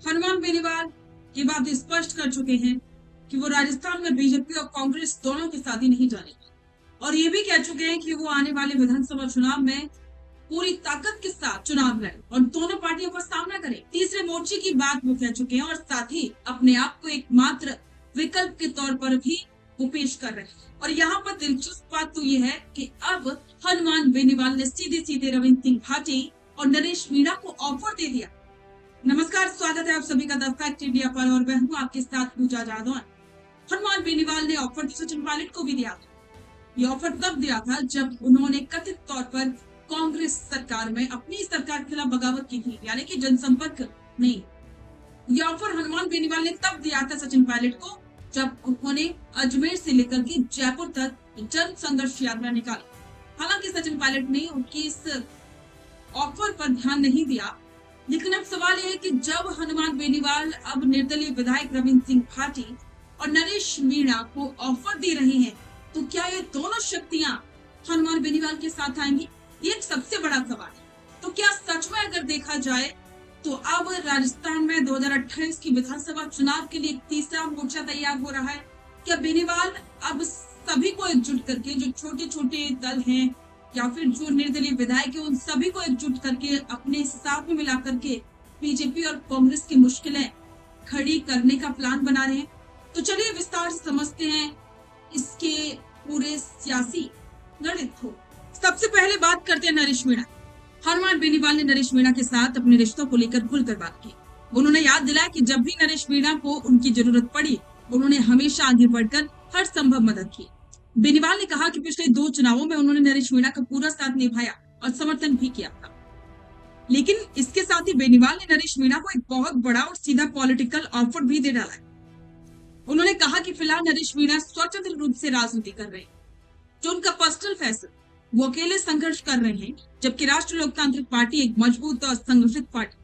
हनुमान बेनीवाल ये बात स्पष्ट कर चुके हैं कि वो राजस्थान में बीजेपी और कांग्रेस दोनों की शादी नहीं जानेगी और ये भी कह चुके हैं कि वो आने वाले विधानसभा चुनाव में पूरी ताकत के साथ चुनाव लड़े और दोनों पार्टियों का सामना करें। तीसरे मोर्चे की बात वो कह चुके हैं और साथ ही अपने आप को एकमात्र विकल्प के तौर पर भी वो पेश कर रहे हैं। और यहाँ पर दिलचस्प बात तो ये है कि अब हनुमान बेनीवाल ने सीधे रविंद्र सिंह भाटी और नरेश मीणा को ऑफर दे दिया। नमस्कार, स्वागत है आप सभी का द फैक्ट इंडिया पर और मैं हूँ आपके साथ पूजा जादौन। हनुमान बेनीवाल ने ऑफर तो सचिन पायलट को भी दिया था। ये ऑफर तब दिया था जब उन्होंने कथित तौर पर कांग्रेस सरकार में अपनी सरकार के खिलाफ बगावत की थी, यानी कि जनसंपर्क नहीं। ये ऑफर हनुमान बेनीवाल ने तब दिया था सचिन पायलट को जब उन्होंने अजमेर से लेकर के जयपुर तक जन संघर्ष यात्रा निकाली। हालांकि सचिन पायलट ने उनकी इस ऑफर पर ध्यान नहीं दिया, लेकिन अब सवाल यह है कि जब हनुमान बेनीवाल अब निर्दलीय विधायक रविंद्र सिंह भाटी और नरेश मीणा को ऑफर दे रहे हैं, तो क्या ये दोनों शक्तियां हनुमान बेनीवाल के साथ आएंगी? ये एक सबसे बड़ा सवाल है। तो क्या सच में अगर देखा जाए तो अब राजस्थान में 2028 की विधानसभा चुनाव के लिए एक तीसरा मोर्चा तैयार हो रहा है? क्या बेनीवाल अब सभी को एकजुट करके, जो छोटे छोटे दल हैं या फिर जो निर्दलीय विधायक है, उन सभी को एकजुट करके अपने साथ में मिला करके बीजेपी और कांग्रेस की मुश्किलें खड़ी करने का प्लान बना रहे हैं? तो चलिए विस्तार से समझते हैं इसके पूरे सियासी गणित को। सबसे पहले बात करते हैं नरेश मीणा। हनुमान बेनीवाल ने नरेश मीणा के साथ अपने रिश्तों को लेकर खुलकर बात की। उन्होंने याद दिलाया कि जब भी नरेश मीणा को उनकी जरूरत पड़ी, उन्होंने हमेशा आगे बढ़कर हर संभव मदद की। बेनीवाल ने कहा कि पिछले 2 चुनावों में उन्होंने नरेश मीणा का पूरा साथ निभाया और समर्थन भी किया था। लेकिन इसके साथ ही बेनीवाल ने नरेश मीणा को एक बहुत बड़ा और सीधा पॉलिटिकल ऑफर भी दे डाला है। उन्होंने कहा कि फिलहाल नरेश मीणा स्वतंत्र रूप से राजनीति कर रहे हैं, जो उनका पर्सनल फैसला, वो अकेले संघर्ष कर रहे हैं, जबकि राष्ट्रीय लोकतांत्रिक पार्टी एक मजबूत और संगठित पार्टी।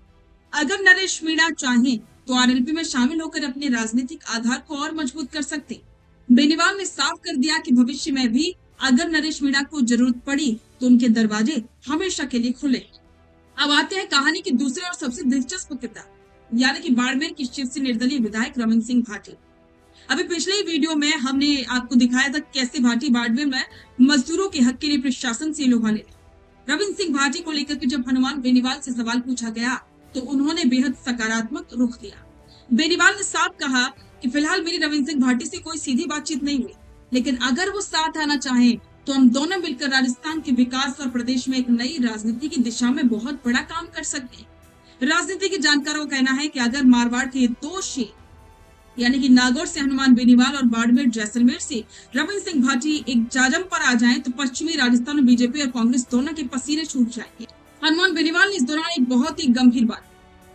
अगर नरेश मीणा चाहें तो आरएलपी में शामिल होकर अपने राजनीतिक आधार को और मजबूत कर सकते। बेनीवाल ने साफ कर दिया कि भविष्य में भी अगर नरेश मीणा को जरूरत पड़ी तो उनके दरवाजे हमेशा के लिए खुले। अब आते हैं कहानी की दूसरे और सबसे दिलचस्प किताब, यानी कि बाड़मेर की शिव से निर्दलीय विधायक रविंद्र सिंह भाटी। अभी पिछले ही वीडियो में हमने आपको दिखाया था कैसे भाटी बाड़मेर में मजदूरों के हक के लिए प्रशासन से लोहा ले रहे। रविंद्र सिंह भाटी को लेकर के जब हनुमान बेनीवाल से सवाल पूछा गया तो उन्होंने बेहद सकारात्मक रुख दिया। बेनीवाल ने साफ कहा कि फिलहाल मेरी रविंद्र सिंह भाटी से कोई सीधी बातचीत नहीं हुई, लेकिन अगर वो साथ आना चाहें तो हम दोनों मिलकर राजस्थान के विकास और प्रदेश में एक नई राजनीति की दिशा में बहुत बड़ा काम कर सकते हैं। राजनीति के जानकारों का कहना है कि अगर मारवाड़ के 2 शेर यानी कि नागौर से हनुमान बेनीवाल और बाड़मेर जैसलमेर से रविंद्र सिंह भाटी एक जाजम पर आ जाएं तो पश्चिमी राजस्थान में बीजेपी और कांग्रेस दोनों के पसीने छूट जाएंगे। हनुमान बेनीवाल ने इस दौरान एक बहुत ही गंभीर बात,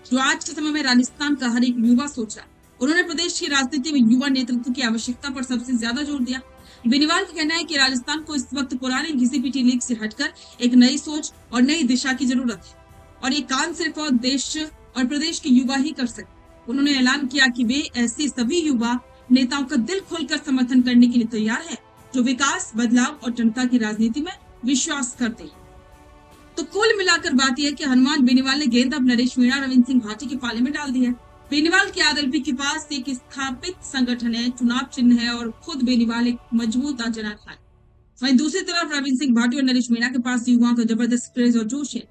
जो आज के समय में राजस्थान का हर एक युवा सोच रहा है, उन्होंने प्रदेश की राजनीति में युवा नेतृत्व की आवश्यकता पर सबसे ज्यादा जोर दिया। बेनीवाल का कहना है कि राजस्थान को इस वक्त पुराने घिसी-पिटी लीग से हटकर एक नई सोच और नई दिशा की जरूरत है और ये काम सिर्फ और देश और प्रदेश के युवा ही कर सकते। उन्होंने ऐलान किया कि वे ऐसे सभी युवा नेताओं का दिल खोलकर समर्थन करने के लिए तैयार है जो विकास, बदलाव और जनता की राजनीति में विश्वास करते हैं। तो कुल मिलाकर बात यह है कि हनुमान बेनीवाल ने गेंद अब नरेश मीणा, रविंद्र सिंह भाटी के पाले में डाल दी है। बेनीवाल के आरएलपी के पास एक स्थापित संगठन है, चुनाव चिन्ह है और खुद बेनीवाल एक मजबूत जनाधार है। वहीं दूसरी तरफ रविंद्र सिंह भाटी और नरेश मीणा के पास युवाओं का जबरदस्त क्रेज और जोश है।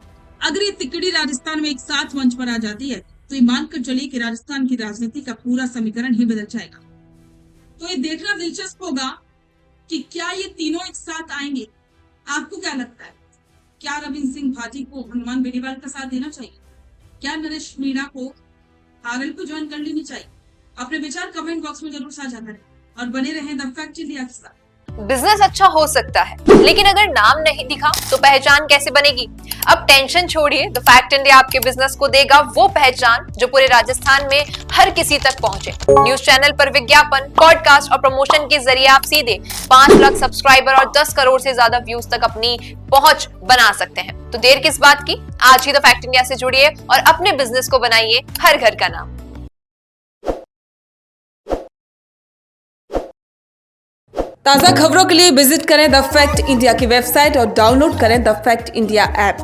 अगर ये तिकड़ी राजस्थान में एक साथ मंच पर आ जाती है तो ये मानकर चलिए कि राजस्थान की राजनीति का पूरा समीकरण ही बदल जाएगा। तो ये देखना दिलचस्प होगा कि क्या ये तीनों एक साथ आएंगे। आपको क्या लगता है? क्या रविंद्र सिंह भाटी को हनुमान बेनीवाल का साथ देना चाहिए? क्या नरेश मीणा को आरएलपी ज्वाइन कर लेनी चाहिए? अपने विचार कमेंट बॉक्स में जरूर साझा करें और बने रहें द फैक्ट इंडिया के साथ। बिजनेस अच्छा हो सकता है, लेकिन अगर नाम नहीं दिखा तो पहचान कैसे बनेगी? अब टेंशन छोड़िए, द फैक्ट इंडिया आपके बिजनेस को देगा वो पहचान जो पूरे राजस्थान में हर किसी तक पहुंचे। न्यूज चैनल पर विज्ञापन, पॉडकास्ट और प्रमोशन के जरिए आप सीधे 5 लाख सब्सक्राइबर और 10 करोड़ से ज्यादा व्यूज तक अपनी पहुंच बना सकते हैं। तो देर किस बात की, आज ही द फैक्ट इंडिया से जुड़िए और अपने बिजनेस को बनाइए हर घर का नाम। ताज़ा खबरों के लिए विजिट करें द फैक्ट इंडिया की वेबसाइट और डाउनलोड करें द फैक्ट इंडिया ऐप।